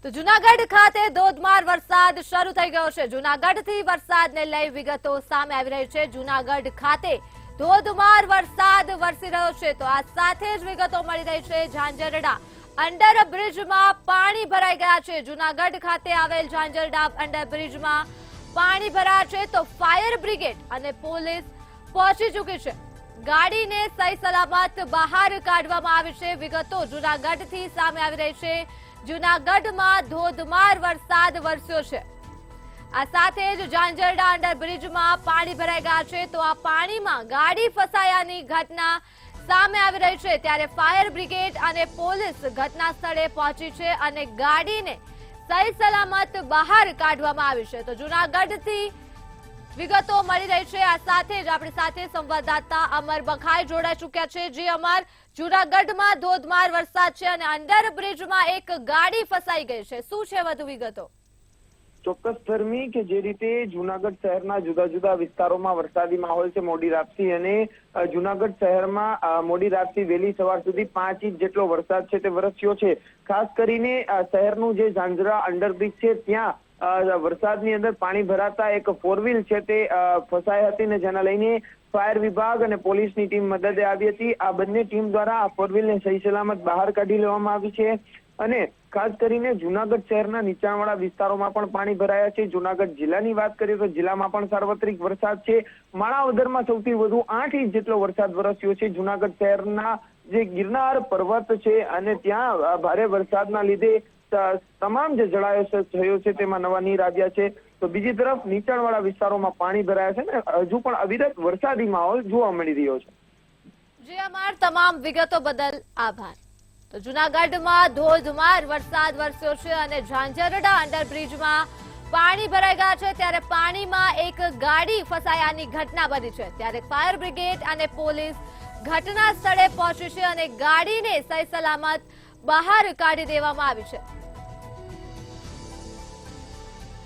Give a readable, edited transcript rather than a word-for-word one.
તો જૂનાગઢ ખાતે ધોધમાર વરસાદ શરૂ થઈ ગયો છે। જૂનાગઢથી વરસાદને લઈ વિગતો સામે આવી રહી છે। જૂનાગઢ ખાતે ધોધમાર વરસાદ વરસી રહ્યો છે। તો આ સાથે જ વિગતો મળી રહી છે ઝાંઝરડા અંડરબ્રિજમાં પાણી ભરાઈ ગયા છે। જૂનાગઢ ખાતે આવેલ ઝાંઝરડા અંડરબ્રિજમાં પાણી ભરાયા છે તો ફાયર બ્રિગેડ અને પોલીસ પહોંચી ચૂકી છે। ગાડીને સહી સલામત બહાર કાઢવામાં આવી છે। વિગતો જૂનાગઢથી સામે આવી રહી છે। જૂનાગઢમાં ધોધમાર વરસાદ વરસ્યો છે। આ સાથે જ ઝાંઝરડા અંડરબ્રિજમાં પાણી ભરાઈ ગયા છે તો આ પાણીમાં ગાડી ફસાયાની ઘટના સામે આવી રહી છે। ત્યારે ફાયર બ્રિગેડ અને પોલીસ ઘટના સ્થળે પહોંચી છે અને ગાડીને સહી સલામત બહાર કાઢવામાં આવી છે। તો જૂનાગઢથી વિગતો મળી રહી છે। આ સાથે જ આપણી સાથે સંવાદદાતા અમર બખાઈ જોડાઈ ચૂક્યા છે। જે અમર, જૂનાગઢમાં ધોધમાર વરસાદ છે અને અંડરબ્રિજમાં એક ગાડી ફસાઈ ગઈ છે, શું છે વધુ વિગતો? ચોક્કસ ધર્મી કે જે રીતે જૂનાગઢ શહેરના જુદા જુદા વિસ્તારોમાં વરસાદી માહોલ છે મોડી રાતથી, અને જૂનાગઢ શહેરમાં મોડી રાતથી વહેલી સવાર સુધી 5 ઇંચ જેટલો વરસાદ છે તે વરસ્યો છે। ખાસ કરીને શહેરનું જે ઝાંઝરા અંડરબ્રિજ છે ત્યાં વરસાદની અંદર પાણી ભરાતા એક 4 વ્હીલ છે તે ફસાઈ હતી ને જેના લઈને ફાયર વિભાગ અને પોલીસની ટીમ મદદે આવી હતી। આ બંને ટીમ દ્વારા આ 4 વ્હીલને સહી સલામત બહાર કાઢી લેવામાં આવી છે અને ખાસ કરીને જૂનાગઢ શહેરના નીચાણવાળા વિસ્તારોમાં પણ પાણી ભરાયા છે। જૂનાગઢ જિલ્લાની વાત કરીએ તો જિલ્લામાં પણ સાર્વત્રિક વરસાદ છે। માણાવદરમાં સૌથી વધુ 8 ઇંચ જેટલો વરસાદ વરસ્યો છે। જૂનાગઢ શહેરના જે ગિરનાર પર્વત છે અને ત્યાં ભારે વરસાદના લીધે તમામ જે જળાશય થયો છે તેમાં નવા નીર આવ્યા છે। તો બીજી તરફ નીચાણવાળા વિસ્તારોમાં પાણી ભરાયા છે ને હજુ પણ અવિરત વરસાદી માહોલ જોવા મળી રહ્યો છે। જે અમાર તમામ વિગતો બદલ આભાર। તો જૂનાગઢમાં ધોધમાર વરસાદ વરસ્યો છે અને ઝાંઝરડા અંડરબ્રિજમાં પાણી ભરાઈ ગયા છે। ત્યારે પાણીમાં એક ગાડી ફસાયાની ઘટના બની છે। ત્યારે ફાયર બ્રિગેડ અને પોલીસ ઘટના સ્થળે પહોંચી છે અને ગાડીને સહી સલામત બહાર કાઢી દેવામાં આવી છે।